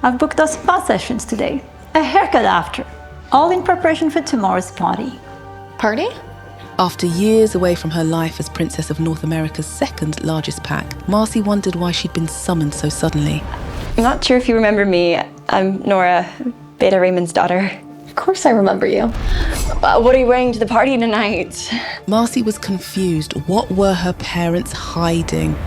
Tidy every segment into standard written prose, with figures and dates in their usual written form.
I've booked us spa sessions today, a haircut after, all in preparation for tomorrow's party. Party? After years away from her life as Princess of North America's second largest pack, Marcy wondered why she'd been summoned so suddenly. I'm not sure if you remember me. I'm Nora, Beta Raymond's daughter. Of course I remember you. What are you wearing to the party tonight? Marcy was confused. What were her parents hiding?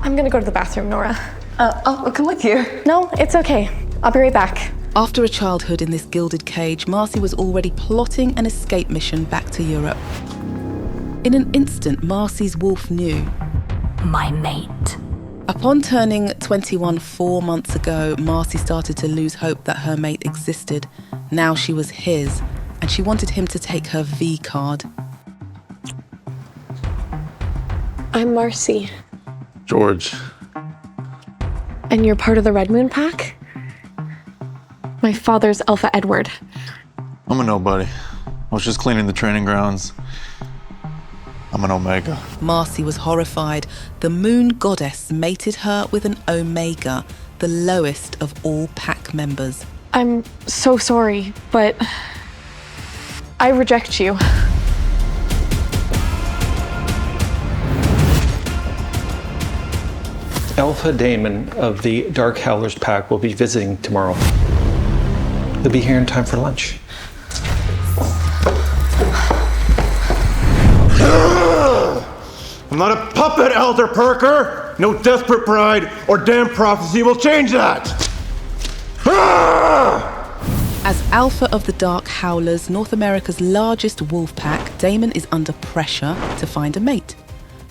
I'm gonna go to the bathroom, Nora. I'll come with you. No, it's okay. I'll be right back. After a childhood in this gilded cage, Marcy was already plotting an escape mission back to Europe. In an instant, Marcy's wolf knew. My mate. Upon turning 21 4 months ago, Marcy started to lose hope that her mate existed. Now she was his, and she wanted him to take her V card. I'm Marcy. George. And you're part of the Red Moon Pack? My father's Alpha Edward. I'm a nobody. I was just cleaning the training grounds. I'm an Omega. Marcy was horrified. The moon goddess mated her with an Omega, the lowest of all pack members. I'm so sorry, but I reject you. Alpha Damon of the Dark Howlers Pack will be visiting tomorrow. They'll be here in time for lunch. I'm not a puppet, Elder Parker! No desperate pride or damn prophecy will change that! As Alpha of the Dark Howlers, North America's largest wolf pack, Damon is under pressure to find a mate.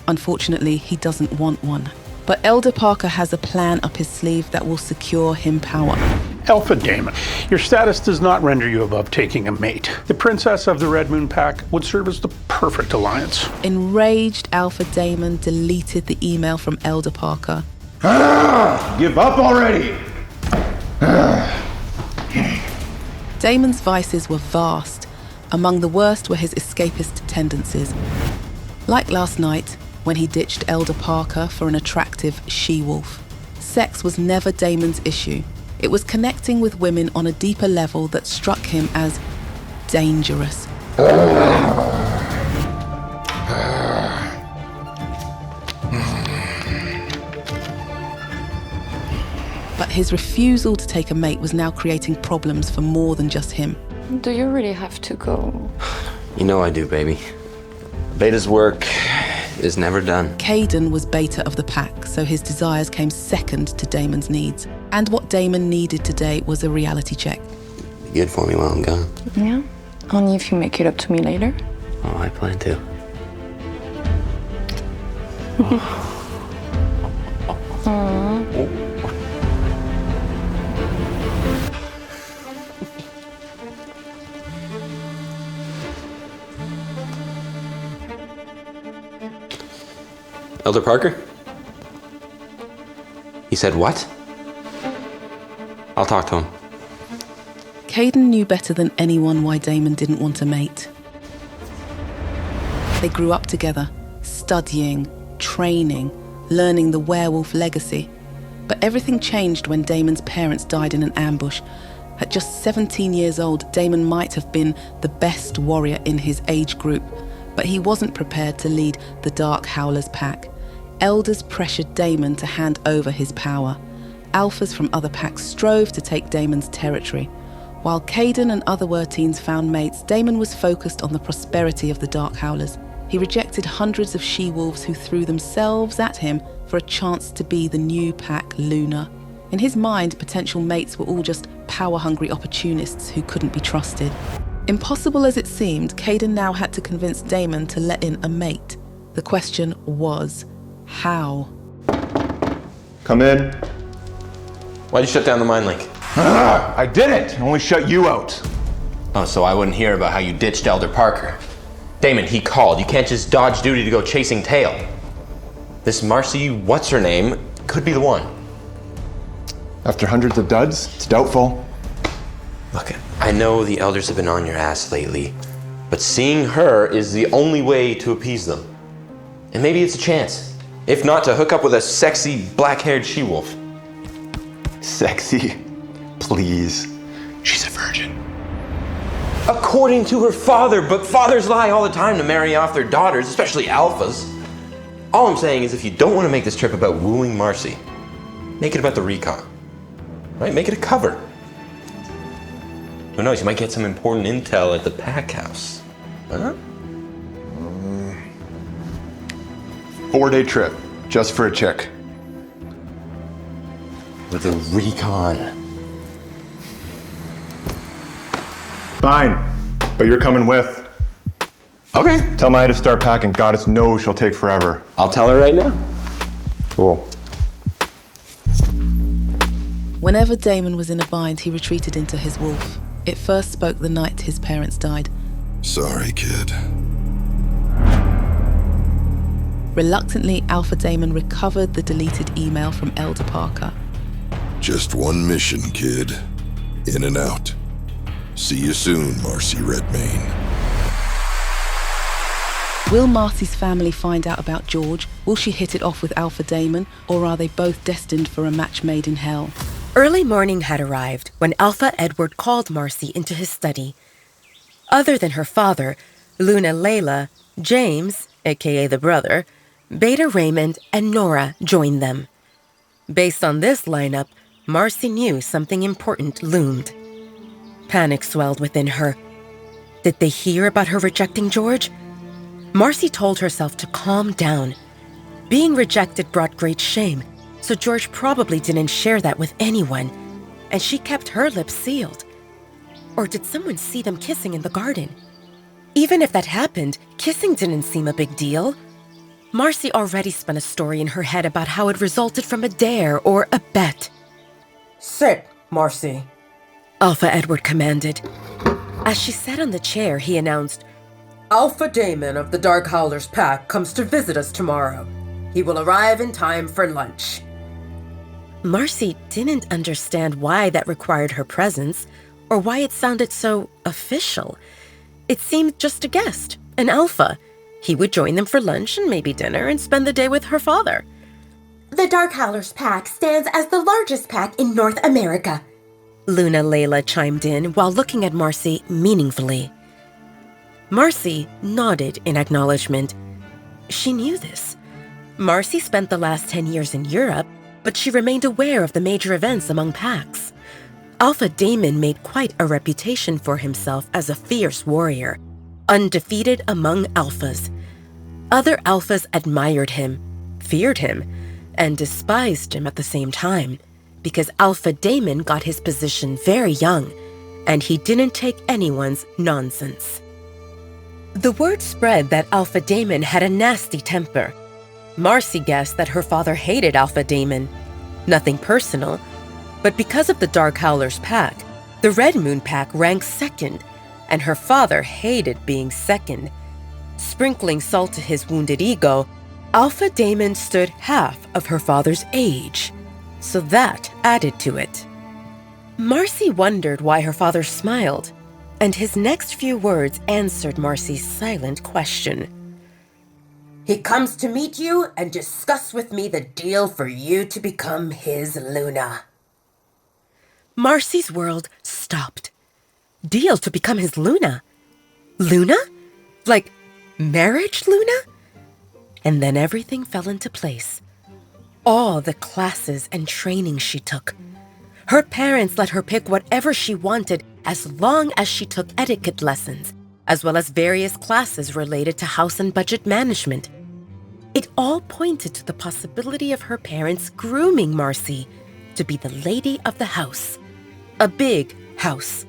Unfortunately, he doesn't want one. But Elder Parker has a plan up his sleeve that will secure him power. Alpha Damon, your status does not render you above taking a mate. The Princess of the Red Moon Pack would serve as the perfect alliance. Enraged, Alpha Damon deleted the email from Elder Parker. Give up already! Damon's vices were vast. Among the worst were his escapist tendencies. Like last night, when he ditched Elder Parker for an attractive she-wolf. Sex was never Damon's issue. It was connecting with women on a deeper level that struck him as dangerous. But his refusal to take a mate was now creating problems for more than just him. Do you really have to go? You know I do, baby. Beta's work is never done. Caden was beta of the pack, so his desires came second to Damon's needs. And what Damon needed today was a reality check. Be good for me while I'm gone. Yeah? Only if you make it up to me later. Oh, I plan to. Elder Parker? He said what? I'll talk to him. Caden knew better than anyone why Damon didn't want a mate. They grew up together, studying, training, learning the werewolf legacy. But everything changed when Damon's parents died in an ambush. At just 17 years old, Damon might have been the best warrior in his age group, but he wasn't prepared to lead the Dark Howlers pack. Elders pressured Damon to hand over his power. Alphas from other packs strove to take Damon's territory. While Caden and other Werteens found mates, Damon was focused on the prosperity of the Dark Howlers. He rejected hundreds of she-wolves who threw themselves at him for a chance to be the new pack Luna. In his mind, potential mates were all just power-hungry opportunists who couldn't be trusted. Impossible as it seemed, Caden now had to convince Damon to let in a mate. The question was, how? Come in. Why'd you shut down the mind link? I didn't! I only shut you out. Oh, so I wouldn't hear about how you ditched Elder Parker. Damon, he called. You can't just dodge duty to go chasing tail. This Marcy, what's-her-name, could be the one. After hundreds of duds, it's doubtful. Look, I know the elders have been on your ass lately, but seeing her is the only way to appease them. And maybe it's a chance. If not, to hook up with a sexy, black-haired she-wolf. Sexy? Please. She's a virgin. According to her father, but fathers lie all the time to marry off their daughters, especially alphas. All I'm saying is if you don't want to make this trip about wooing Marcy, make it about the recon. Right? Make it a cover. Who knows, you might get some important intel at the pack house. Huh? 4-day trip, just for a chick. With a recon. Fine, but you're coming with. Okay. Tell Maya to start packing. Goddess knows she'll take forever. I'll tell her right now. Cool. Whenever Damon was in a bind, he retreated into his wolf. It first spoke the night his parents died. Sorry, kid. Reluctantly, Alpha Damon recovered the deleted email from Elder Parker. Just one mission, kid. In and out. See you soon, Marcy Redmayne. Will Marcy's family find out about George? Will she hit it off with Alpha Damon? Or are they both destined for a match made in hell? Early morning had arrived when Alpha Edward called Marcy into his study. Other than her father, Luna Layla, James, aka the brother, Beta Raymond, and Nora joined them. Based on this lineup, Marcy knew something important loomed. Panic swelled within her. Did they hear about her rejecting George? Marcy told herself to calm down. Being rejected brought great shame, so George probably didn't share that with anyone, and she kept her lips sealed. Or did someone see them kissing in the garden? Even if that happened, kissing didn't seem a big deal. Marcy already spun a story in her head about how it resulted from a dare or a bet. Sit, Marcy, Alpha Edward commanded. As she sat on the chair, he announced, Alpha Damon of the Dark Howlers pack comes to visit us tomorrow. He will arrive in time for lunch. Marcy didn't understand why that required her presence, or why it sounded so official. It seemed just a guest, an alpha. He would join them for lunch and maybe dinner and spend the day with her father. The Dark Howlers pack stands as the largest pack in North America, Luna Layla chimed in while looking at Marcy meaningfully. Marcy nodded in acknowledgement. She knew this. Marcy spent the last 10 years in Europe, but she remained aware of the major events among packs. Alpha Damon made quite a reputation for himself as a fierce warrior, undefeated among alphas. Other alphas admired him, feared him, and despised him at the same time, because Alpha Damon got his position very young, and he didn't take anyone's nonsense. The word spread that Alpha Damon had a nasty temper. Marcy guessed that her father hated Alpha Damon. Nothing personal, but because of the Dark Howlers pack, the Red Moon pack ranked second, and her father hated being second. Sprinkling salt to his wounded ego, Alpha Damon stood half of her father's age, so that added to it. Marcy wondered why her father smiled, and his next few words answered Marcy's silent question. He comes to meet you and discuss with me the deal for you to become his Luna. Marcy's world stopped. Deal to become his Luna? Luna? Like marriage Luna? And then everything fell into place. All the classes and training she took. Her parents let her pick whatever she wanted as long as she took etiquette lessons, as well as various classes related to house and budget management. It all pointed to the possibility of her parents grooming Marcy to be the lady of the house. A big house.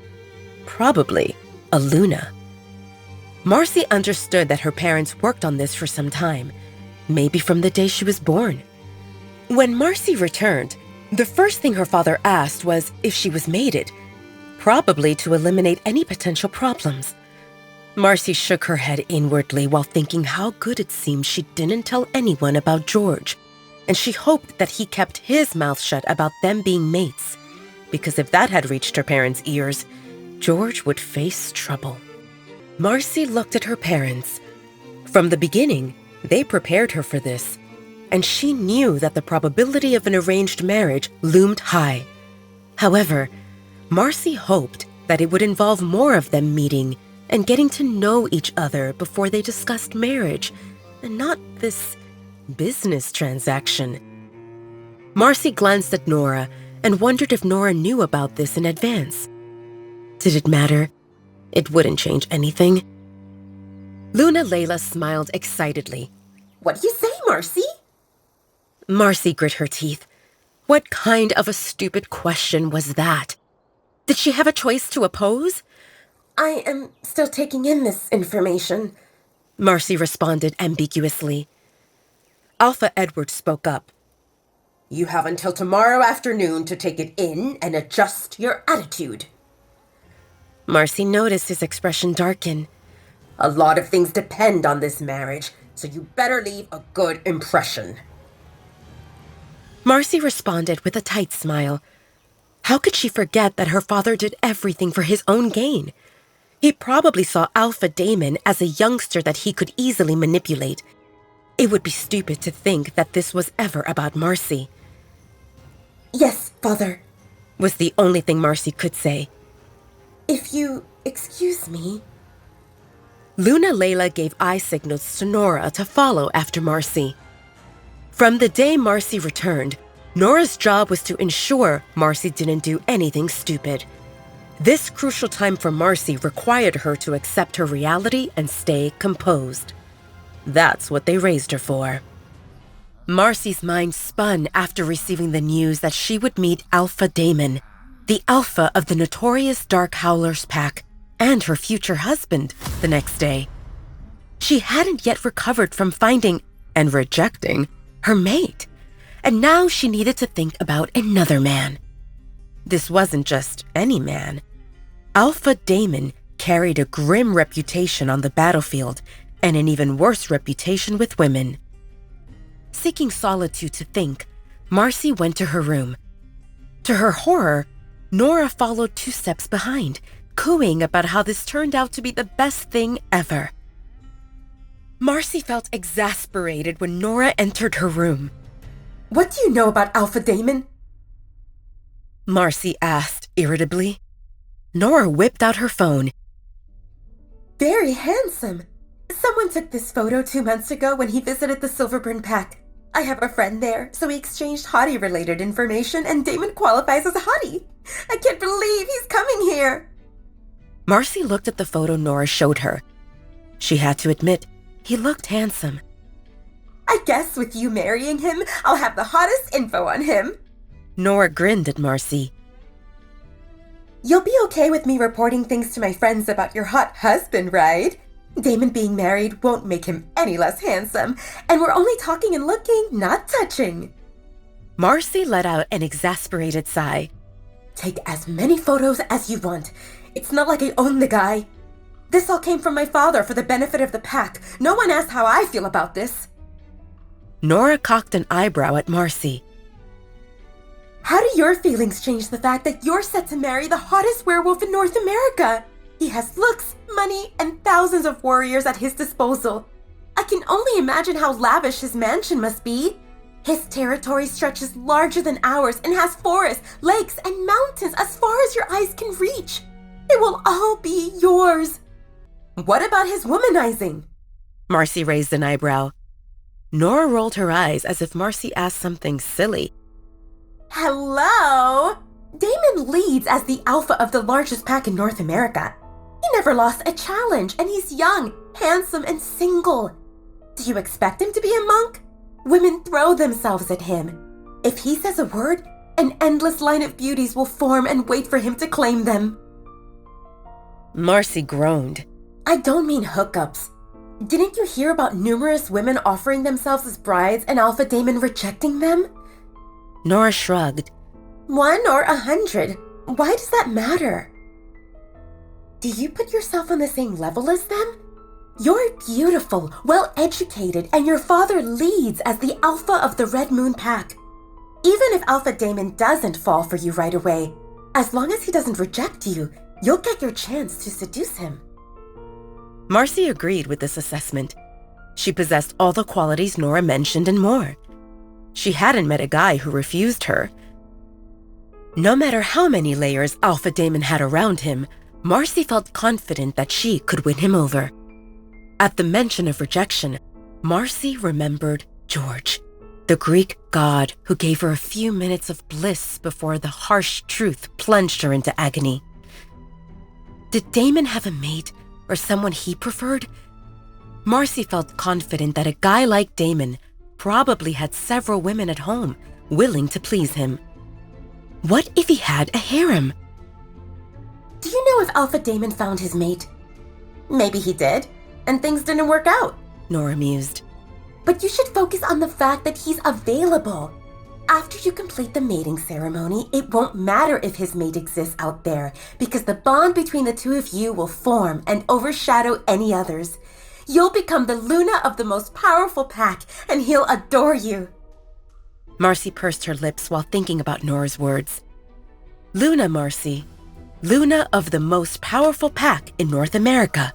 Probably a Luna. Marcy understood that her parents worked on this for some time, maybe from the day she was born. When Marcy returned, the first thing her father asked was if she was mated, probably to eliminate any potential problems. Marcy shook her head inwardly while thinking how good it seemed she didn't tell anyone about George, and she hoped that he kept his mouth shut about them being mates, because if that had reached her parents' ears, George would face trouble. Marcy looked at her parents. From the beginning, they prepared her for this. and she knew that the probability of an arranged marriage loomed high. However, Marcy hoped that it would involve more of them meeting and getting to know each other before they discussed marriage, and not this business transaction. Marcy glanced at Nora and wondered if Nora knew about this in advance. Did it matter? It wouldn't change anything. Luna Layla smiled excitedly. What do you say, Marcy? Marcy grit her teeth. What kind of a stupid question was that? Did she have a choice to oppose? I am still taking in this information, Marcy responded ambiguously. Alpha Edward spoke up. You have until tomorrow afternoon to take it in and adjust your attitude. Marcy noticed his expression darken. A lot of things depend on this marriage, so you better leave a good impression. Marcy responded with a tight smile. How could she forget that her father did everything for his own gain? He probably saw Alpha Damon as a youngster that he could easily manipulate. It would be stupid to think that this was ever about Marcy. Yes, Father, was the only thing Marcy could say. If you excuse me. Luna Layla gave eye signals to Nora to follow after Marcy. From the day Marcy returned, Nora's job was to ensure Marcy didn't do anything stupid. This crucial time for Marcy required her to accept her reality and stay composed. That's what they raised her for. Marcy's mind spun after receiving the news that she would meet Alpha Damon, the alpha of the notorious Dark Howlers pack, and her future husband, the next day. She hadn't yet recovered from finding and rejecting her mate, and now she needed to think about another man. This wasn't just any man. Alpha Damon carried a grim reputation on the battlefield and an even worse reputation with women. Seeking solitude to think, Marcy went to her room. To her horror, Nora followed 2 steps behind, cooing about how this turned out to be the best thing ever. Marcy felt exasperated when Nora entered her room. What do you know about Alpha Damon? Marcy asked irritably. Nora whipped out her phone. Very handsome. Someone took this photo 2 months ago when he visited the Silverburn Pack. I have a friend there, so we exchanged hottie-related information, and Damon qualifies as a hottie. I can't believe he's coming here. Marcy looked at the photo Nora showed her. She had to admit, he looked handsome. I guess with you marrying him, I'll have the hottest info on him. Nora grinned at Marcy. You'll be okay with me reporting things to my friends about your hot husband, right? Damon being married won't make him any less handsome, and we're only talking and looking, not touching. Marcy let out an exasperated sigh. Take as many photos as you want. It's not like I own the guy. This all came from my father for the benefit of the pack. No one asked how I feel about this. Nora cocked an eyebrow at Marcy. How do your feelings change the fact that you're set to marry the hottest werewolf in North America? He has looks, money, and thousands of warriors at his disposal. I can only imagine how lavish his mansion must be. His territory stretches larger than ours and has forests, lakes, and mountains as far as your eyes can reach. It will all be yours. What about his womanizing? Marcy raised an eyebrow. Nora rolled her eyes as if Marcy asked something silly. Hello? Damon leads as the alpha of the largest pack in North America. He never lost a challenge, and he's young, handsome, and single. Do you expect him to be a monk? Women throw themselves at him. If he says a word, an endless line of beauties will form and wait for him to claim them. Marcy groaned. I don't mean hookups. Didn't you hear about numerous women offering themselves as brides and Alpha Damon rejecting them? Nora shrugged. 1 or 100. Why does that matter? Do you put yourself on the same level as them? You're beautiful, well-educated, and your father leads as the alpha of the Red Moon Pack. Even if Alpha Damon doesn't fall for you right away, as long as he doesn't reject you, you'll get your chance to seduce him. Marcy agreed with this assessment. She possessed all the qualities Nora mentioned and more. She hadn't met a guy who refused her. No matter how many layers Alpha Damon had around him, Marcy felt confident that she could win him over. At the mention of rejection, Marcy remembered George, the Greek god who gave her a few minutes of bliss before the harsh truth plunged her into agony. Did Damon have a mate or someone he preferred? Marcy felt confident that a guy like Damon probably had several women at home willing to please him. What if he had a harem? Do you know if Alpha Damon found his mate? Maybe he did, and things didn't work out, Nora mused. But you should focus on the fact that he's available. After you complete the mating ceremony, it won't matter if his mate exists out there, because the bond between the two of you will form and overshadow any others. You'll become the Luna of the most powerful pack, and he'll adore you. Marcy pursed her lips while thinking about Nora's words. Luna, Marcy. Luna of the most powerful pack in North America.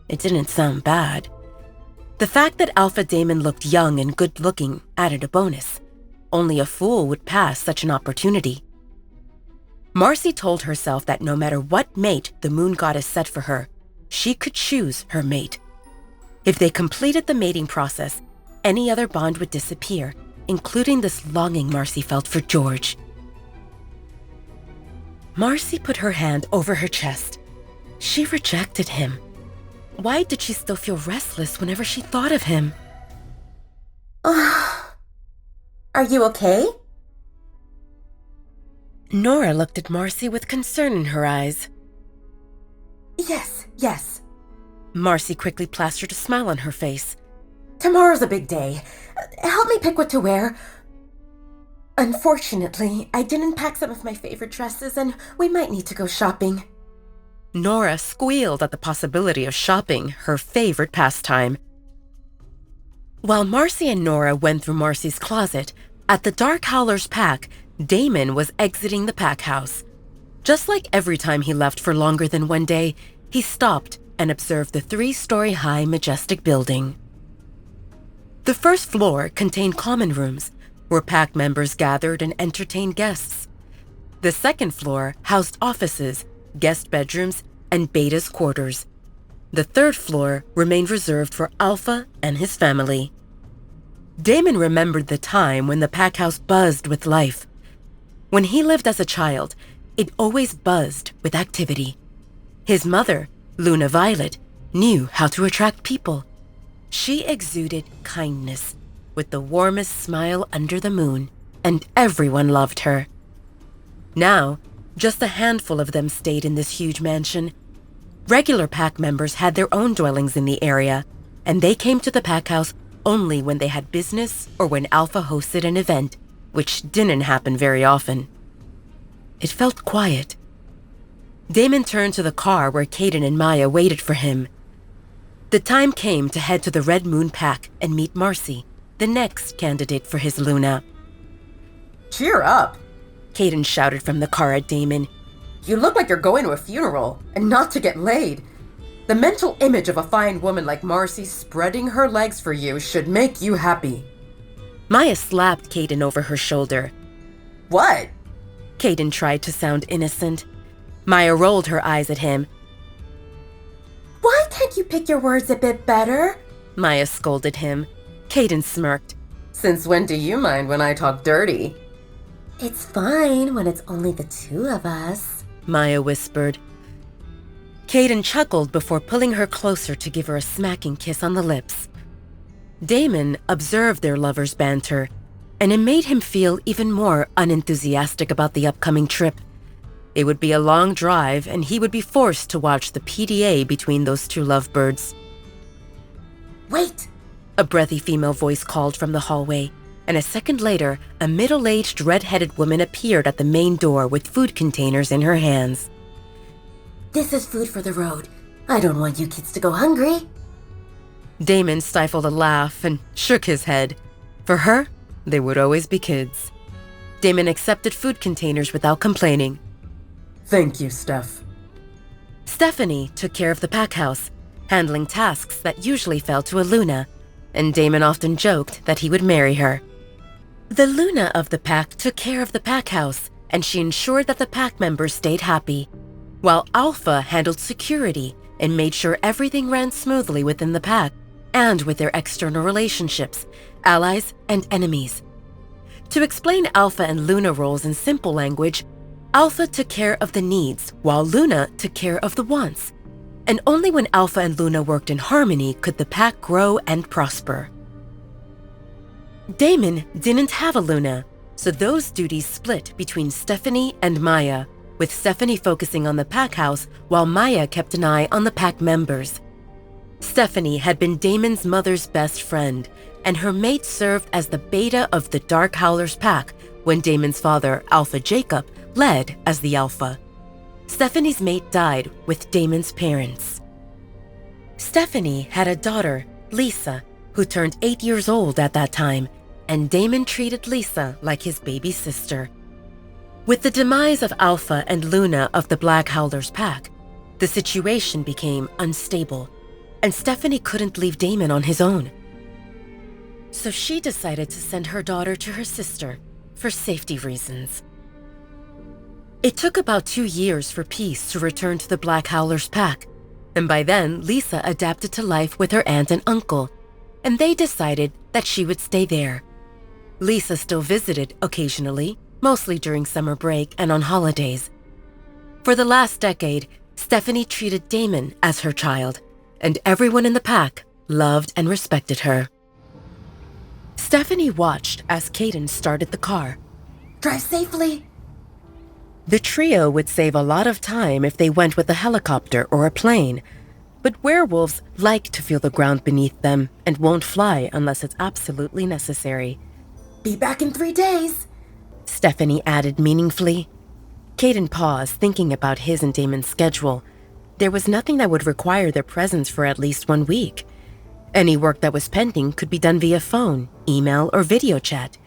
It didn't sound bad. The fact that Alpha Damon looked young and good-looking added a bonus. Only a fool would pass such an opportunity. Marcy told herself that no matter what mate the moon goddess set for her, she could choose her mate. If they completed the mating process, any other bond would disappear, including this longing Marcy felt for George. Marcy put her hand over her chest. She rejected him. Why did she still feel restless whenever she thought of him? Are you okay? Nora looked at Marcy with concern in her eyes. Yes. Marcy quickly plastered a smile on her face. Tomorrow's a big day. Help me pick what to wear. Unfortunately, I didn't pack some of my favorite dresses, and we might need to go shopping. Nora squealed at the possibility of shopping, her favorite pastime. While Marcy and Nora went through Marcy's closet, at the Dark Howler's pack, Damon was exiting the pack house. Just like every time he left for longer than one day, he stopped and observed the 3-story-high majestic building. The first floor contained common rooms, where pack members gathered and entertained guests. The second floor housed offices, guest bedrooms, and Beta's quarters. The third floor remained reserved for Alpha and his family. Damon remembered the time when the pack house buzzed with life. When he lived as a child, it always buzzed with activity. His mother, Luna Violet, knew how to attract people. She exuded kindness, with the warmest smile under the moon, and everyone loved her. Now, just a handful of them stayed in this huge mansion. Regular pack members had their own dwellings in the area, and they came to the pack house only when they had business or when Alpha hosted an event, which didn't happen very often. It felt quiet. Damon turned to the car where Caden and Maya waited for him. The time came to head to the Red Moon Pack and meet Marcy, the next candidate for his Luna. Cheer up, Caden shouted from the car at Damon. You look like you're going to a funeral, and not to get laid. The mental image of a fine woman like Marcy spreading her legs for you should make you happy. Maya slapped Caden over her shoulder. What? Caden tried to sound innocent. Maya rolled her eyes at him. Why can't you pick your words a bit better? Maya scolded him. Caden smirked. Since when do you mind when I talk dirty? It's fine when it's only the two of us, Maya whispered. Caden chuckled before pulling her closer to give her a smacking kiss on the lips. Damon observed their lovers' banter, and it made him feel even more unenthusiastic about the upcoming trip. It would be a long drive, and he would be forced to watch the PDA between those two lovebirds. Wait! A breathy female voice called from the hallway, and a second later, a middle-aged, red-headed woman appeared at the main door with food containers in her hands. This is food for the road. I don't want you kids to go hungry. Damon stifled a laugh and shook his head. For her, they would always be kids. Damon accepted food containers without complaining. Thank you, Steph. Stephanie took care of the pack house, handling tasks that usually fell to a Luna, and Damon often joked that he would marry her. The Luna of the pack took care of the pack house, and she ensured that the pack members stayed happy, while Alpha handled security and made sure everything ran smoothly within the pack and with their external relationships, allies, and enemies. To explain Alpha and Luna roles in simple language, Alpha took care of the needs, while Luna took care of the wants. And only when Alpha and Luna worked in harmony could the pack grow and prosper. Damon didn't have a Luna, so those duties split between Stephanie and Maya, with Stephanie focusing on the pack house while Maya kept an eye on the pack members. Stephanie had been Damon's mother's best friend, and her mate served as the beta of the Dark Howlers pack when Damon's father, Alpha Jacob, led as the Alpha. Stephanie's mate died with Damon's parents. Stephanie had a daughter, Lisa, who turned 8 years old at that time, and Damon treated Lisa like his baby sister. With the demise of Alpha and Luna of the Black Howlers pack, the situation became unstable, and Stephanie couldn't leave Damon on his own. So she decided to send her daughter to her sister for safety reasons. It took about 2 years for Peace to return to the Black Howlers pack, and by then Lisa adapted to life with her aunt and uncle, and they decided that she would stay there. Lisa still visited occasionally, mostly during summer break and on holidays. For the last decade, Stephanie treated Damon as her child, and everyone in the pack loved and respected her. Stephanie watched as Caden started the car. Drive safely. The trio would save a lot of time if they went with a helicopter or a plane, but werewolves like to feel the ground beneath them and won't fly unless it's absolutely necessary. Be back in 3 days, Stephanie added meaningfully. Caden paused, thinking about his and Damon's schedule. There was nothing that would require their presence for at least 1 week. Any work that was pending could be done via phone, email, or video chat.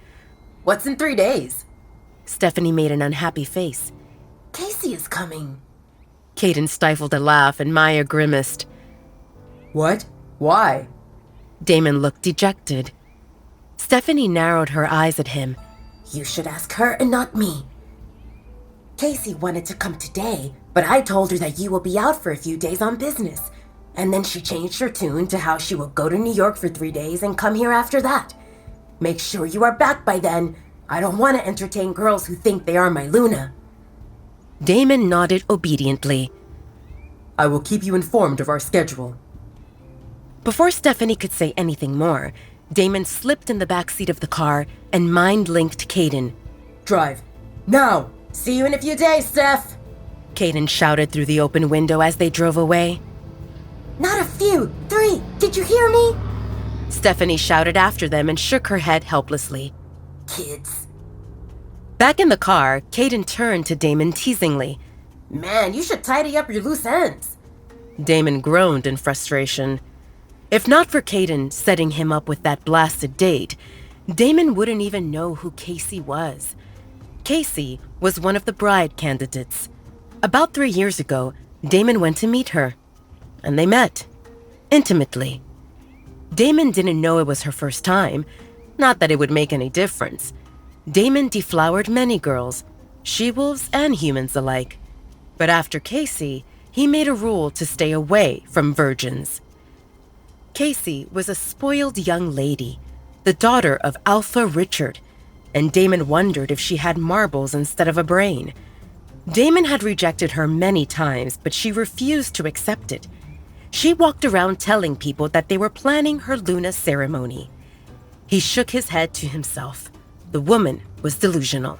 What's in 3 days? Stephanie made an unhappy face. Casey is coming. Caden stifled a laugh and Maya grimaced. What? Why? Damon looked dejected. Stephanie narrowed her eyes at him. You should ask her and not me. Casey wanted to come today, but I told her that you will be out for a few days on business. And then she changed her tune to how she will go to New York for 3 days and come here after that. Make sure you are back by then. I don't want to entertain girls who think they are my Luna. Damon nodded obediently. I will keep you informed of our schedule. Before Stephanie could say anything more, Damon slipped in the backseat of the car and mind-linked Caden. Drive. Now! See you in a few days, Steph! Caden shouted through the open window as they drove away. Not a few! 3! Did you hear me? Stephanie shouted after them and shook her head helplessly. Kids. Back in the car, Caden turned to Damon teasingly. Man, you should tidy up your loose ends. Damon groaned in frustration. If not for Caden setting him up with that blasted date, Damon wouldn't even know who Casey was. Casey was one of the bride candidates. About 3 years ago, Damon went to meet her, and they met. Intimately. Damon didn't know it was her first time, not that it would make any difference. Damon deflowered many girls, she-wolves and humans alike. But after Casey, he made a rule to stay away from virgins. Casey was a spoiled young lady, the daughter of Alpha Richard, and Damon wondered if she had marbles instead of a brain. Damon had rejected her many times, but she refused to accept it. She walked around telling people that they were planning her Luna ceremony. He shook his head to himself. The woman was delusional.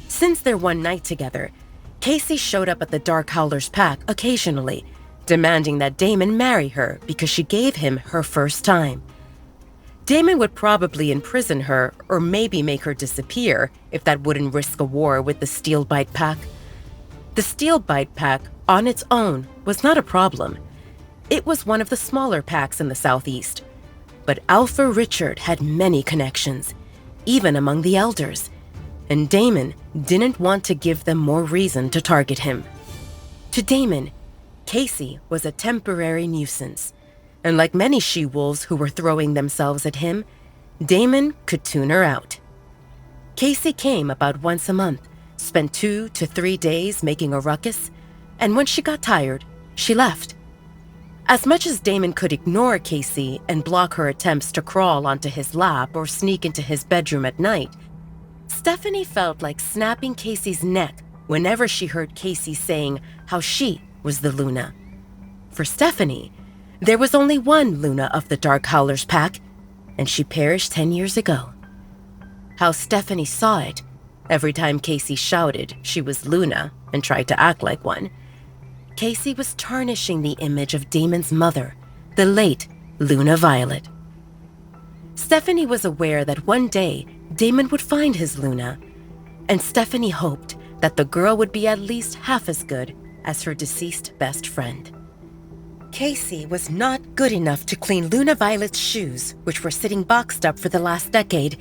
Since their one night together, Casey showed up at the Dark Howlers pack occasionally, demanding that Damon marry her because she gave him her first time. Damon would probably imprison her or maybe make her disappear if that wouldn't risk a war with the Steelbite pack. The Steelbite pack, on its own, was not a problem. It was one of the smaller packs in the Southeast. But Alpha Richard had many connections, even among the elders, and Damon didn't want to give them more reason to target him. To Damon, Casey was a temporary nuisance, and like many she-wolves who were throwing themselves at him, Damon could tune her out. Casey came about once a month, spent 2 to 3 days making a ruckus, and when she got tired, she left. As much as Damon could ignore Casey and block her attempts to crawl onto his lap or sneak into his bedroom at night, Stephanie felt like snapping Casey's neck whenever she heard Casey saying how she was the Luna. For Stephanie, there was only one Luna of the Dark Howlers pack, and she perished 10 years ago. How Stephanie saw it, every time Casey shouted she was Luna and tried to act like one, Casey was tarnishing the image of Damon's mother, the late Luna Violet. Stephanie was aware that one day Damon would find his Luna, and Stephanie hoped that the girl would be at least half as good as her deceased best friend. Casey was not good enough to clean Luna Violet's shoes, which were sitting boxed up for the last decade,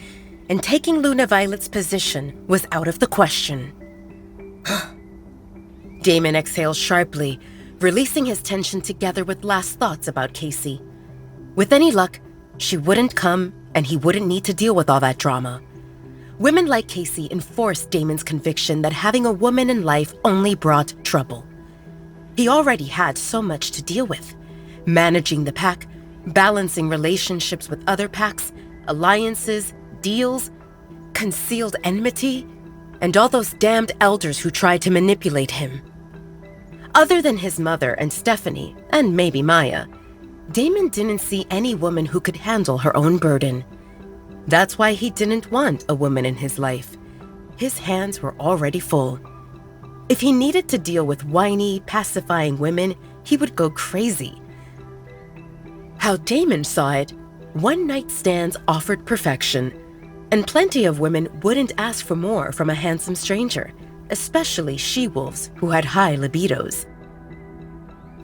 and taking Luna Violet's position was out of the question. Damon exhaled sharply, releasing his tension together with last thoughts about Casey. With any luck, she wouldn't come, and he wouldn't need to deal with all that drama. Women like Casey enforced Damon's conviction that having a woman in life only brought trouble. He already had so much to deal with: managing the pack, balancing relationships with other packs, alliances, deals, concealed enmity, and all those damned elders who tried to manipulate him. Other than his mother and Stephanie, and maybe Maya, Damon didn't see any woman who could handle her own burden. That's why he didn't want a woman in his life. His hands were already full. If he needed to deal with whiny, pacifying women, he would go crazy. How Damon saw it, one-night stands offered perfection, and plenty of women wouldn't ask for more from a handsome stranger, especially she-wolves who had high libidos.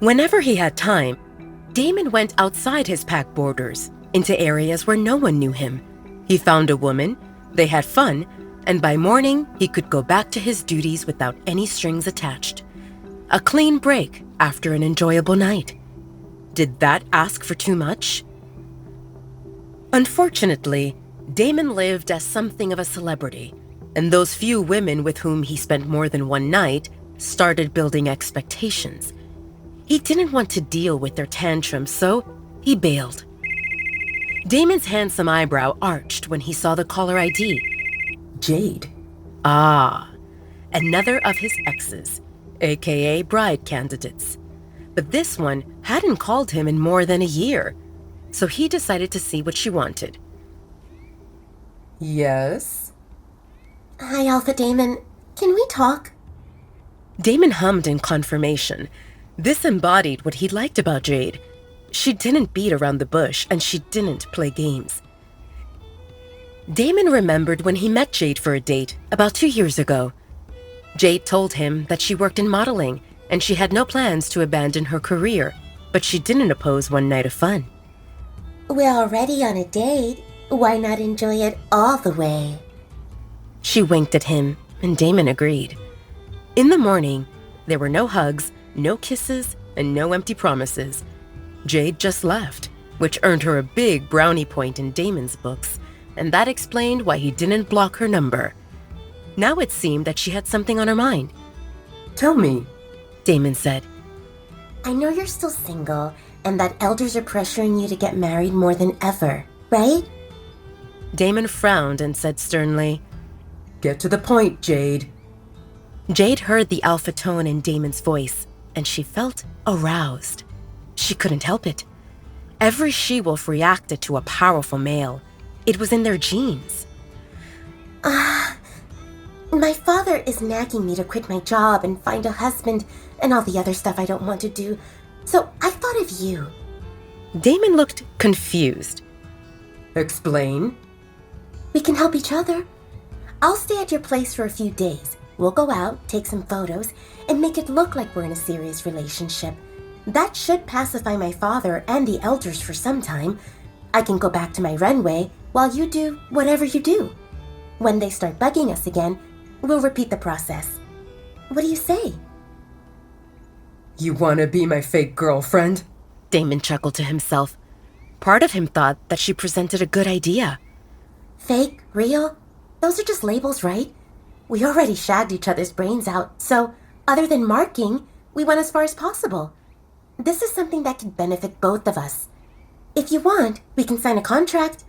Whenever he had time, Damon went outside his pack borders, into areas where no one knew him. He found a woman, they had fun, and by morning he could go back to his duties without any strings attached. A clean break after an enjoyable night. Did that ask for too much? Unfortunately, Damon lived as something of a celebrity, and those few women with whom he spent more than one night started building expectations. He didn't want to deal with their tantrums, so he bailed. Damon's handsome eyebrow arched when he saw the caller ID. Jade. Ah, another of his exes, aka bride candidates. But this one hadn't called him in more than a year, so he decided to see what she wanted. Yes? Hi, Alpha Damon. Can we talk? Damon hummed in confirmation. This embodied what he liked about Jade. She didn't beat around the bush, and she didn't play games. Damon remembered when he met Jade for a date about 2 years ago. Jade told him that she worked in modeling, and she had no plans to abandon her career, but she didn't oppose one night of fun. We're already on a date. Why not enjoy it all the way? She winked at him, and Damon agreed. In the morning, there were no hugs, no kisses, and no empty promises. Jade just left, which earned her a big brownie point in Damon's books, and that explained why he didn't block her number. Now it seemed that she had something on her mind. Tell me, Damon said. I know you're still single, and that elders are pressuring you to get married more than ever, right? Damon frowned and said sternly, Get to the point, Jade. Jade heard the alpha tone in Damon's voice, and she felt aroused. She couldn't help it. Every she-wolf reacted to a powerful male. It was in their genes. My father is nagging me to quit my job and find a husband and all the other stuff I don't want to do, so I thought of you. Damon looked confused. Explain. We can help each other. I'll stay at your place for a few days. We'll go out, take some photos, and make it look like we're in a serious relationship. That should pacify my father and the elders for some time. I can go back to my runway while you do whatever you do. When they start bugging us again, we'll repeat the process. What do you say? You wanna be my fake girlfriend? Damon chuckled to himself. Part of him thought that she presented a good idea. Fake? Real? Those are just labels, right? We already shagged each other's brains out, so other than marking, we went as far as possible. This is something that could benefit both of us. If you want, we can sign a contract.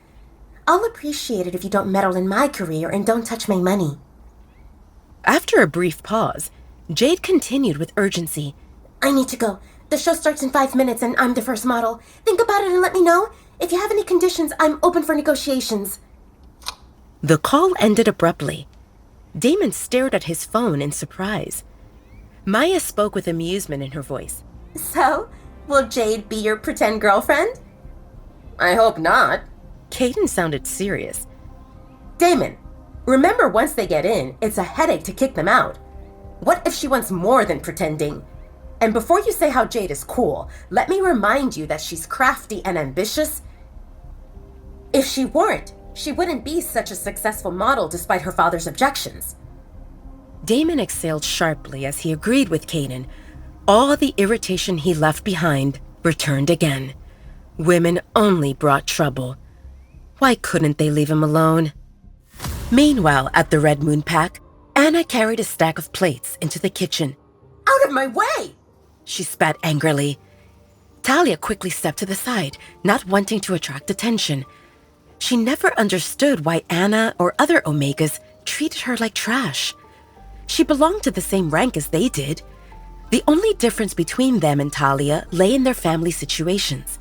I'll appreciate it if you don't meddle in my career and don't touch my money. After a brief pause, Jade continued with urgency. I need to go. The show starts in 5 minutes and I'm the first model. Think about it and let me know. If you have any conditions, I'm open for negotiations. The call ended abruptly. Damon stared at his phone in surprise. Maya spoke with amusement in her voice. So, will Jade be your pretend girlfriend? I hope not. Caden sounded serious. Damon, remember once they get in, it's a headache to kick them out. What if she wants more than pretending? And before you say how Jade is cool, let me remind you that she's crafty and ambitious. If she weren't, she wouldn't be such a successful model despite her father's objections. Damon exhaled sharply as he agreed with Caden. All the irritation he left behind returned again. Women only brought trouble. Why couldn't they leave him alone? Meanwhile, at the Red Moon Pack, Anna carried a stack of plates into the kitchen. Out of my way! She spat angrily. Talia quickly stepped to the side, not wanting to attract attention. She never understood why Anna or other Omegas treated her like trash. She belonged to the same rank as they did. The only difference between them and Talia lay in their family situations.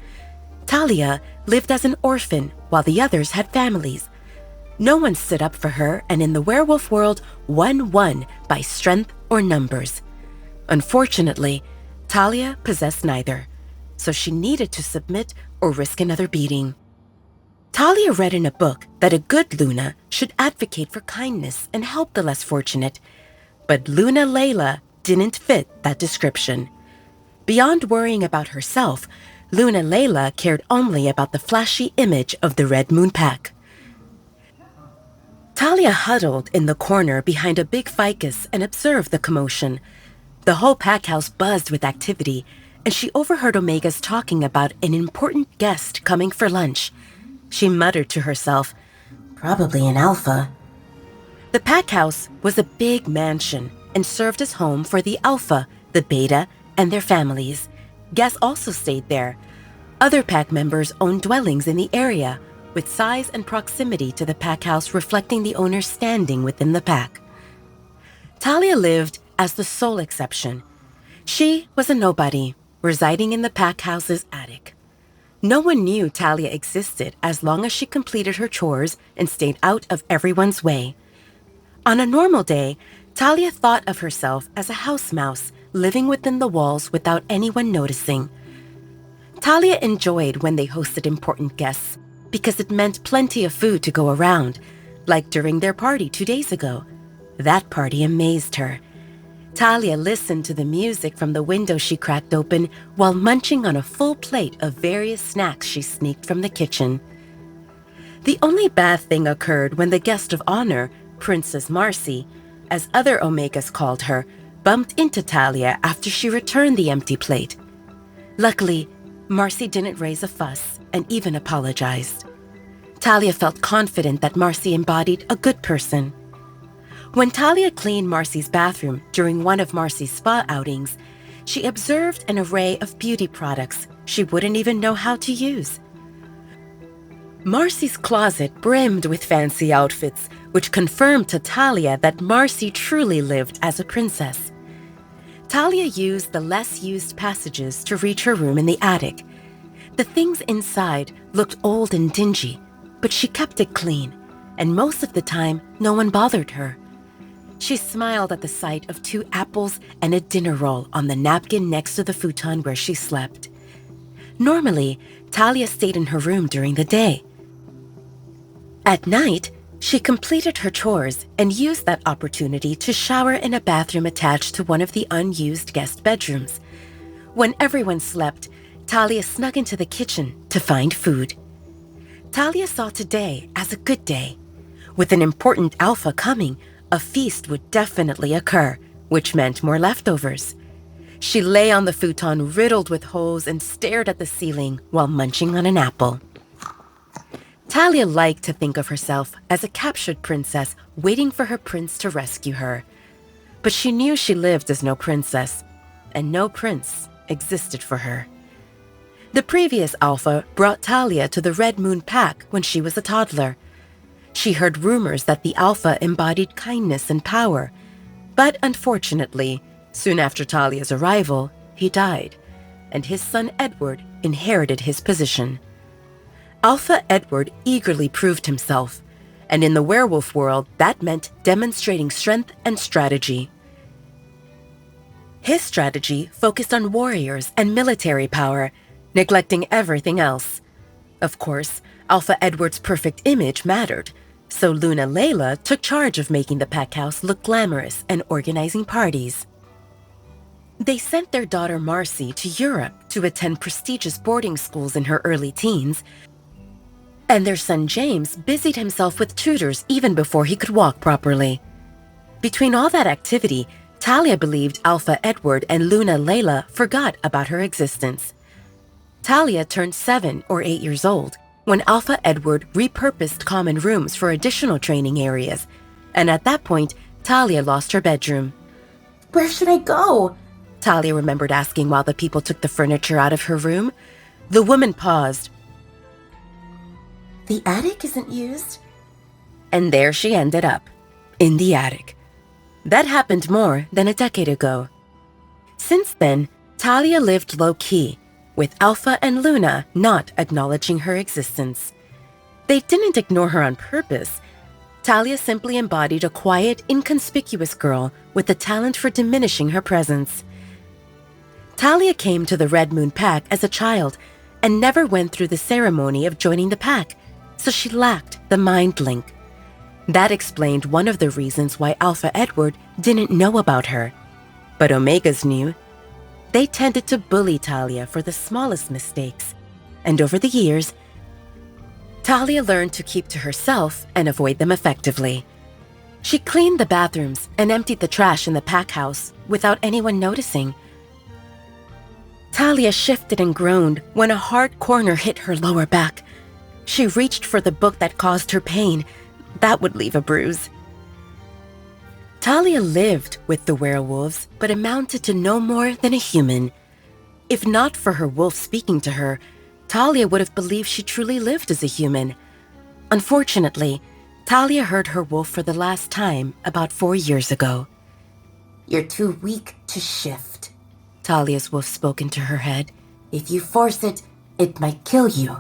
Talia lived as an orphan, while the others had families. No one stood up for her, and in the werewolf world, one won by strength or numbers. Unfortunately, Talia possessed neither, so she needed to submit or risk another beating. Talia read in a book that a good Luna should advocate for kindness and help the less fortunate, but Luna Layla didn't fit that description. Beyond worrying about herself, Luna Layla cared only about the flashy image of the Red Moon Pack. Talia huddled in the corner behind a big ficus and observed the commotion. The whole pack house buzzed with activity, and she overheard Omegas talking about an important guest coming for lunch. She muttered to herself, Probably an alpha. The pack house was a big mansion and served as home for the alpha, the beta, and their families. Guests also stayed there. Other pack members owned dwellings in the area, with size and proximity to the pack house reflecting the owner's standing within the pack. Talia lived as the sole exception. She was a nobody, residing in the pack house's attic. No one knew Talia existed as long as she completed her chores and stayed out of everyone's way. On a normal day, Talia thought of herself as a house mouse living within the walls without anyone noticing. Talia enjoyed when they hosted important guests because it meant plenty of food to go around, like during their party 2 days ago. That party amazed her. Talia listened to the music from the window she cracked open while munching on a full plate of various snacks she sneaked from the kitchen. The only bad thing occurred when the guest of honor, Princess Marcy, as other Omegas called her, bumped into Talia after she returned the empty plate. Luckily, Marcy didn't raise a fuss and even apologized. Talia felt confident that Marcy embodied a good person. When Talia cleaned Marcy's bathroom during one of Marcy's spa outings, she observed an array of beauty products she wouldn't even know how to use. Marcy's closet brimmed with fancy outfits, which confirmed to Talia that Marcy truly lived as a princess. Talia used the less-used passages to reach her room in the attic. The things inside looked old and dingy, but she kept it clean, and most of the time, no one bothered her. She smiled at the sight of 2 apples and a dinner roll on the napkin next to the futon where she slept. Normally, Talia stayed in her room during the day. At night, she completed her chores and used that opportunity to shower in a bathroom attached to one of the unused guest bedrooms. When everyone slept, Talia snuck into the kitchen to find food. Talia saw today as a good day. With an important alpha coming, a feast would definitely occur, which meant more leftovers. She lay on the futon riddled with holes and stared at the ceiling while munching on an apple. Talia liked to think of herself as a captured princess waiting for her prince to rescue her. But she knew she lived as no princess, and no prince existed for her. The previous Alpha brought Talia to the Red Moon Pack when she was a toddler. She heard rumors that the Alpha embodied kindness and power, but unfortunately, soon after Talia's arrival, he died, and his son Edward inherited his position. Alpha Edward eagerly proved himself, and in the werewolf world, that meant demonstrating strength and strategy. His strategy focused on warriors and military power, neglecting everything else. Of course, Alpha Edward's perfect image mattered, so Luna Layla took charge of making the pack house look glamorous and organizing parties. They sent their daughter Marcy to Europe to attend prestigious boarding schools in her early teens, and their son James busied himself with tutors even before he could walk properly. Between all that activity, Talia believed Alpha Edward and Luna Layla forgot about her existence. Talia turned 7 or 8 years old when Alpha Edward repurposed common rooms for additional training areas, and at that point, Talia lost her bedroom. Where should I go? Talia remembered asking while the people took the furniture out of her room. The woman paused. The attic isn't used? And there she ended up, in the attic. That happened more than a decade ago. Since then, Talia lived low-key, with Alpha and Luna not acknowledging her existence. They didn't ignore her on purpose. Talia simply embodied a quiet, inconspicuous girl with the talent for diminishing her presence. Talia came to the Red Moon Pack as a child and never went through the ceremony of joining the pack, so she lacked the mind link. That explained one of the reasons why Alpha Edward didn't know about her. But Omegas knew. They tended to bully Talia for the smallest mistakes, and over the years, Talia learned to keep to herself and avoid them effectively. She cleaned the bathrooms and emptied the trash in the pack house without anyone noticing. Talia shifted and groaned when a hard corner hit her lower back. She reached for the book that caused her pain. That would leave a bruise. Talia lived with the werewolves, but amounted to no more than a human. If not for her wolf speaking to her, Talia would have believed she truly lived as a human. Unfortunately, Talia heard her wolf for the last time about 4 years ago. You're too weak to shift. Talia's wolf spoke into her head. If you force it, it might kill you.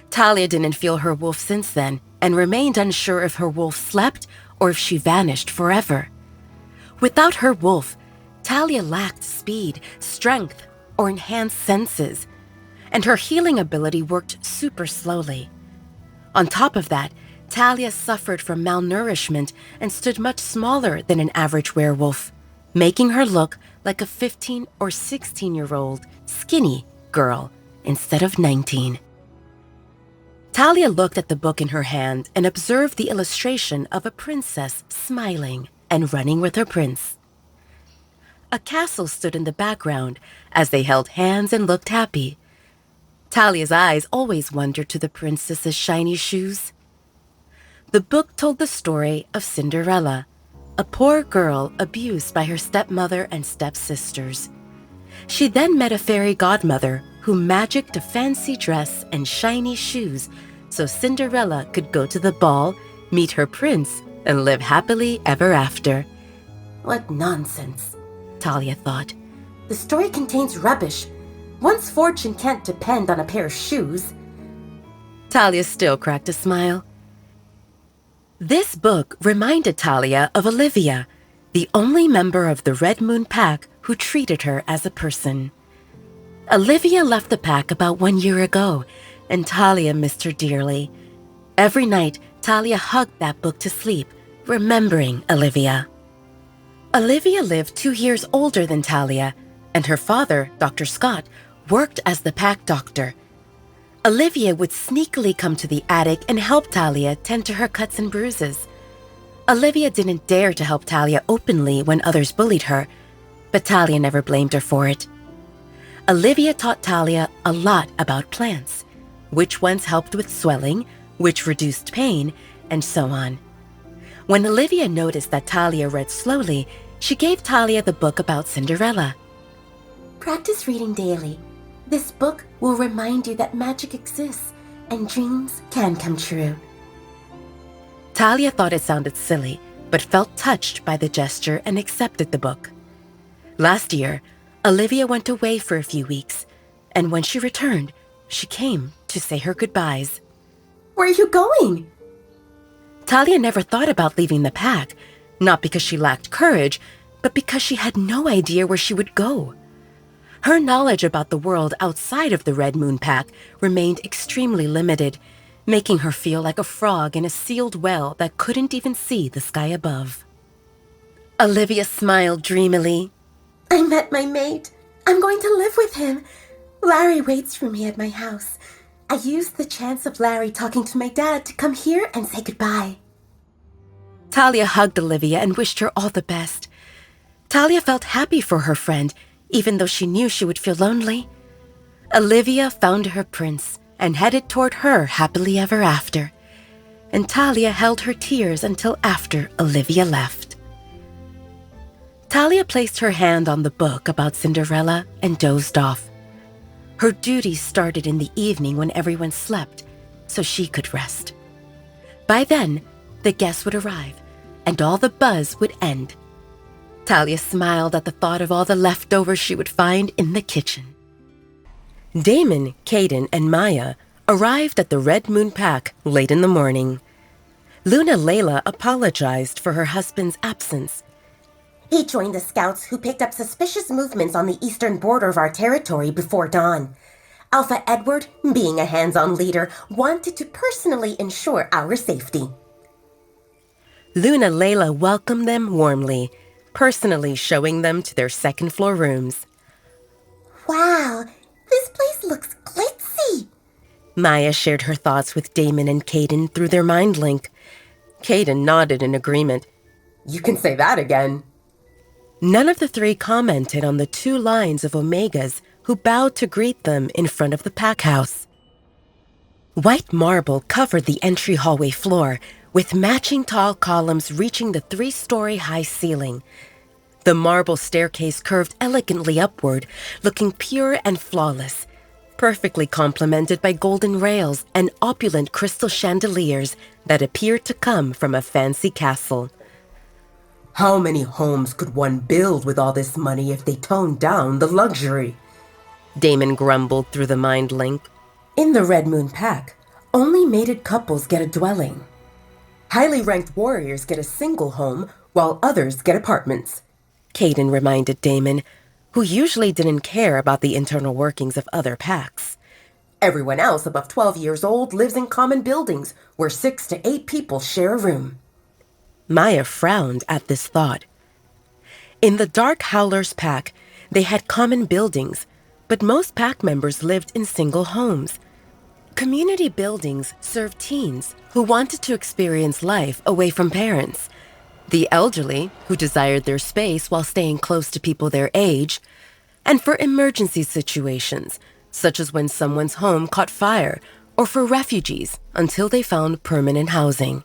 Talia didn't feel her wolf since then and remained unsure if her wolf slept or if she vanished forever. Without her wolf, Talia lacked speed, strength, or enhanced senses, and her healing ability worked super slowly. On top of that, Talia suffered from malnourishment and stood much smaller than an average werewolf, making her look like a 15 or 16-year-old skinny girl instead of 19. Talia looked at the book in her hand and observed the illustration of a princess smiling and running with her prince. A castle stood in the background as they held hands and looked happy. Talia's eyes always wandered to the princess's shiny shoes. The book told the story of Cinderella, a poor girl abused by her stepmother and stepsisters. She then met a fairy godmother who magicked a fancy dress and shiny shoes so Cinderella could go to the ball, meet her prince, and live happily ever after. What nonsense, Talia thought. The story contains rubbish. One's fortune can't depend on a pair of shoes. Talia still cracked a smile. This book reminded Talia of Olivia, the only member of the Red Moon Pack who treated her as a person. Olivia left the pack about 1 year ago, and Talia missed her dearly. Every night, Talia hugged that book to sleep, remembering Olivia. Olivia lived 2 years older than Talia, and her father, Dr. Scott, worked as the pack doctor. Olivia would sneakily come to the attic and help Talia tend to her cuts and bruises. Olivia didn't dare to help Talia openly when others bullied her, but Talia never blamed her for it. Olivia taught Talia a lot about plants. which ones helped with swelling, which reduced pain, and so on. When Olivia noticed that Talia read slowly, she gave Talia the book about Cinderella. Practice reading daily. This book will remind you that magic exists and dreams can come true. Talia thought it sounded silly, but felt touched by the gesture and accepted the book. Last year, Olivia went away for a few weeks, and when she returned, she came to say her goodbyes. Where are you going? Talia never thought about leaving the pack, not because she lacked courage, but because she had no idea where she would go. Her knowledge about the world outside of the Red Moon Pack remained extremely limited, making her feel like a frog in a sealed well that couldn't even see the sky above. Olivia smiled dreamily. I met my mate. I'm going to live with him. Larry waits for me at my house. I used the chance of Larry talking to my dad to come here and say goodbye. Talia hugged Olivia and wished her all the best. Talia felt happy for her friend, even though she knew she would feel lonely. Olivia found her prince and headed toward her happily ever after. And Talia held her tears until after Olivia left. Talia placed her hand on the book about Cinderella and dozed off. Her duties started in the evening when everyone slept, so she could rest. By then, the guests would arrive, and all the buzz would end. Talia smiled at the thought of all the leftovers she would find in the kitchen. Damon, Caden, and Maya arrived at the Red Moon Pack late in the morning. Luna Layla apologized for her husband's absence. He joined the scouts who picked up suspicious movements on the eastern border of our territory before dawn. Alpha Edward, being a hands-on leader, wanted to personally ensure our safety. Luna Layla welcomed them warmly, personally showing them to their second-floor rooms. Wow, this place looks glitzy. Maya shared her thoughts with Damon and Caden through their mind link. Caden nodded in agreement. You can say that again. None of the three commented on the 2 lines of Omegas who bowed to greet them in front of the pack house. White marble covered the entry hallway floor, with matching tall columns reaching the 3-story high ceiling. The marble staircase curved elegantly upward, looking pure and flawless, perfectly complemented by golden rails and opulent crystal chandeliers that appeared to come from a fancy castle. How many homes could one build with all this money if they toned down the luxury? Damon grumbled through the mind link. In the Red Moon Pack, only mated couples get a dwelling. Highly ranked warriors get a single home, while others get apartments. Caden reminded Damon, who usually didn't care about the internal workings of other packs. Everyone else above 12 years old lives in common buildings where 6 to 8 people share a room. Maya frowned at this thought. In the Dark Howlers Pack, they had common buildings, but most pack members lived in single homes. Community buildings served teens who wanted to experience life away from parents, the elderly who desired their space while staying close to people their age, and for emergency situations, such as when someone's home caught fire, or for refugees until they found permanent housing.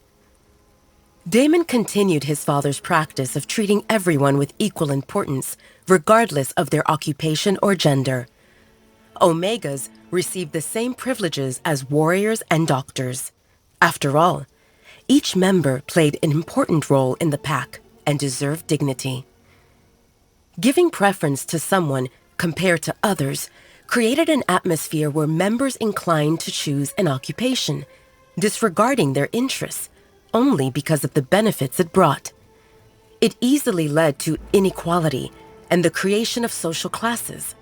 Damon continued his father's practice of treating everyone with equal importance, regardless of their occupation or gender. Omegas received the same privileges as warriors and doctors. After all, each member played an important role in the pack and deserved dignity. Giving preference to someone compared to others created an atmosphere where members inclined to choose an occupation, disregarding their interests only because of the benefits it brought. It easily led to inequality and the creation of social classes.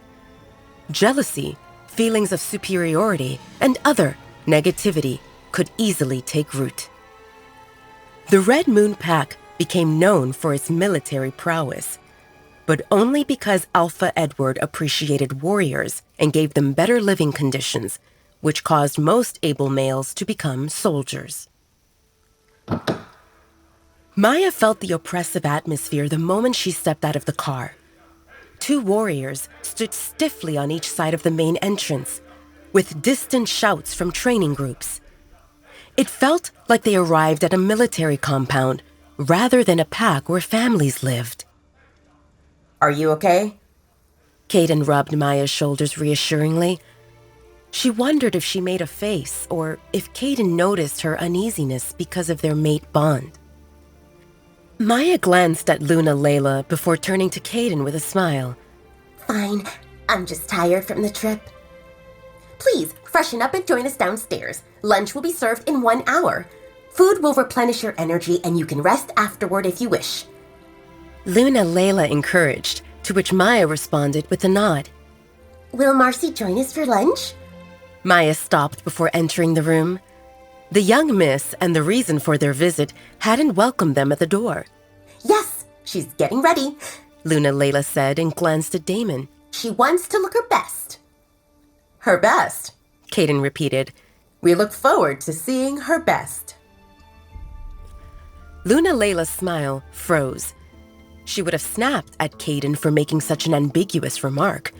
Jealousy, feelings of superiority, and other negativity could easily take root. The Red Moon Pack became known for its military prowess, but only because Alpha Edward appreciated warriors and gave them better living conditions, which caused most able males to become soldiers. Maya felt the oppressive atmosphere the moment she stepped out of the car. 2 warriors stood stiffly on each side of the main entrance, with distant shouts from training groups. It felt like they arrived at a military compound rather than a pack where families lived. Are you okay? Caden rubbed Maya's shoulders reassuringly. She wondered if she made a face or if Caden noticed her uneasiness because of their mate bond. Maya glanced at Luna Layla before turning to Caden with a smile. Fine. I'm just tired from the trip. Please, freshen up and join us downstairs. Lunch will be served in 1 hour. Food will replenish your energy and you can rest afterward if you wish. Luna Layla encouraged, to which Maya responded with a nod. Will Marcy join us for lunch? Maya stopped before entering the room. The young miss and the reason for their visit hadn't welcomed them at the door. Yes, she's getting ready, Luna Layla said and glanced at Damon. She wants to look her best. Her best, Caden repeated. We look forward to seeing her best. Luna Layla's smile froze. She would have snapped at Caden for making such an ambiguous remark.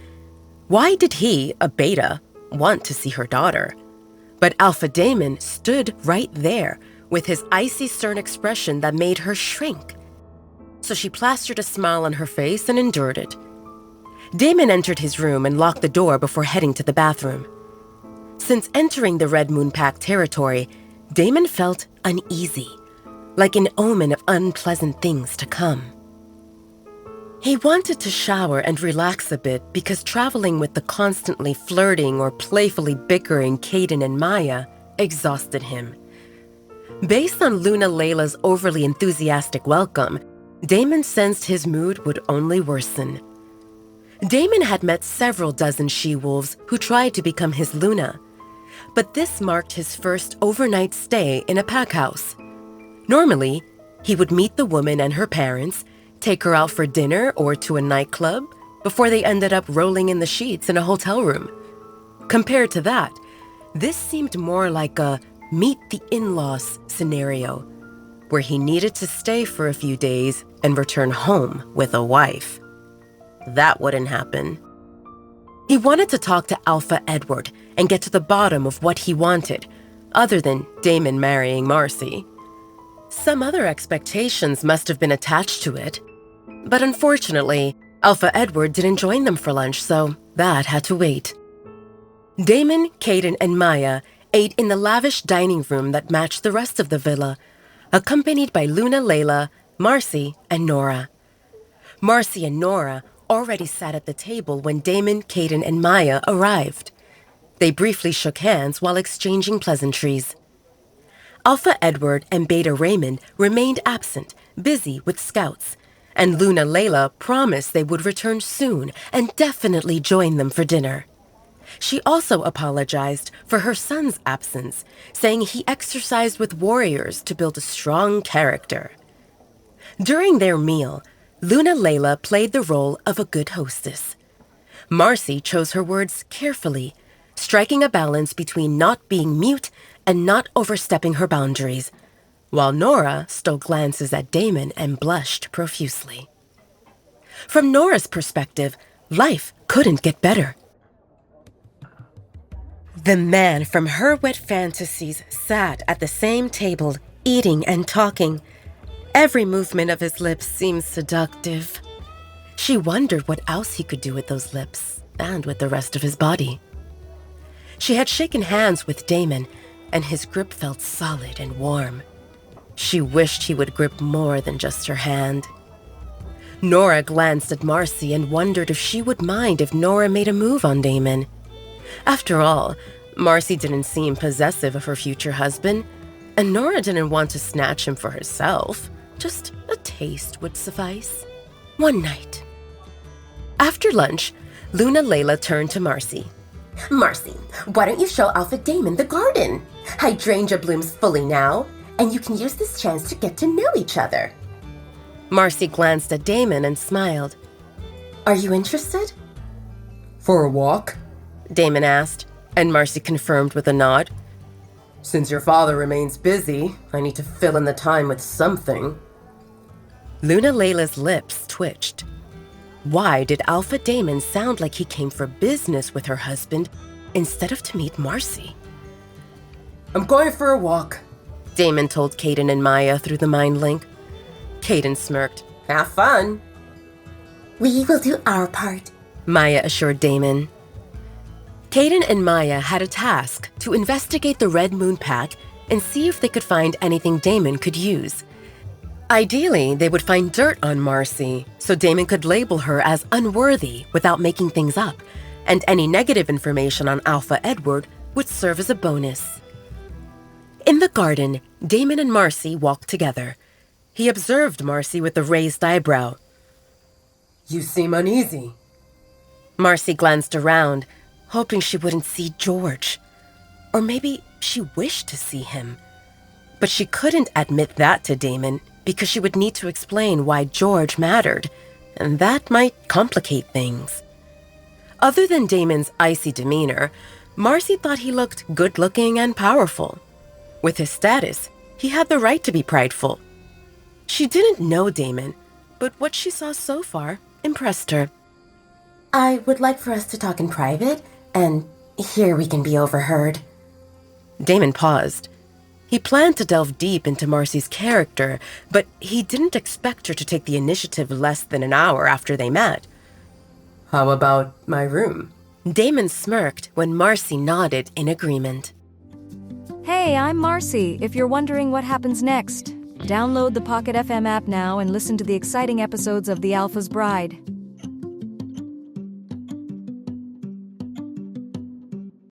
Why did he, a beta, want to see her daughter? But Alpha Damon stood right there with his icy stern expression that made her shrink. So she plastered a smile on her face and endured it. Damon entered his room and locked the door before heading to the bathroom. Since entering the Red Moon Pack territory, Damon felt uneasy, like an omen of unpleasant things to come. He wanted to shower and relax a bit because traveling with the constantly flirting or playfully bickering Caden and Maya exhausted him. Based on Luna Layla's overly enthusiastic welcome, Damon sensed his mood would only worsen. Damon had met several dozen she-wolves who tried to become his Luna, but this marked his first overnight stay in a pack house. Normally, he would meet the woman and her parents, take her out for dinner or to a nightclub before they ended up rolling in the sheets in a hotel room. Compared to that, this seemed more like a meet the in-laws scenario, where he needed to stay for a few days and return home with a wife. That wouldn't happen. He wanted to talk to Alpha Edward and get to the bottom of what he wanted, other than Damon marrying Marcy. Some other expectations must have been attached to it. But unfortunately, Alpha Edward didn't join them for lunch, so that had to wait. Damon, Caden, and Maya ate in the lavish dining room that matched the rest of the villa, accompanied by Luna Layla, Marcy, and Nora. Marcy and Nora already sat at the table when Damon, Caden, and Maya arrived. They briefly shook hands while exchanging pleasantries. Alpha Edward and Beta Raymond remained absent, busy with scouts, and Luna Layla promised they would return soon and definitely join them for dinner. She also apologized for her son's absence, saying he exercised with warriors to build a strong character. During their meal, Luna Layla played the role of a good hostess. Marcy chose her words carefully, striking a balance between not being mute and not overstepping her boundaries, while Nora stole glances at Damon and blushed profusely. From Nora's perspective, life couldn't get better. The man from her wet fantasies sat at the same table, eating and talking. Every movement of his lips seemed seductive. She wondered what else he could do with those lips and with the rest of his body. She had shaken hands with Damon, and his grip felt solid and warm. She wished he would grip more than just her hand. Nora glanced at Marcy and wondered if she would mind if Nora made a move on Damon. After all, Marcy didn't seem possessive of her future husband, and Nora didn't want to snatch him for herself. Just a taste would suffice. One night. After lunch, Luna Layla turned to Marcy. Marcy, why don't you show Alpha Damon the garden? Hydrangea blooms fully now, and you can use this chance to get to know each other. Marcy glanced at Damon and smiled. Are you interested? For a walk? Damon asked, and Marcy confirmed with a nod. Since your father remains busy, I need to fill in the time with something. Luna Layla's lips twitched. Why did Alpha Damon sound like he came for business with her husband instead of to meet Marcy. I'm going for a walk, Damon told Caden and Maya through the mind link. Caden smirked. Have fun. We will do our part, Maya assured Damon. Caden and Maya had a task to investigate the Red Moon Pack and see if they could find anything Damon could use. Ideally, they would find dirt on Marcy, so Damon could label her as unworthy without making things up, and any negative information on Alpha Edward would serve as a bonus. In the garden, Damon and Marcy walked together. He observed Marcy with a raised eyebrow. You seem uneasy. Marcy glanced around, hoping she wouldn't see George. Or maybe she wished to see him. But she couldn't admit that to Damon because she would need to explain why George mattered, and that might complicate things. Other than Damon's icy demeanor, Marcy thought he looked good-looking and powerful. With his status, he had the right to be prideful. She didn't know Damon, but what she saw so far impressed her. I would like for us to talk in private, and here we can be overheard. Damon paused. He planned to delve deep into Marcy's character, but he didn't expect her to take the initiative less than an hour after they met. How about my room? Damon smirked when Marcy nodded in agreement. Hey, I'm Marcy, if you're wondering what happens next. Download the Pocket FM app now and listen to the exciting episodes of The Alpha's Bride.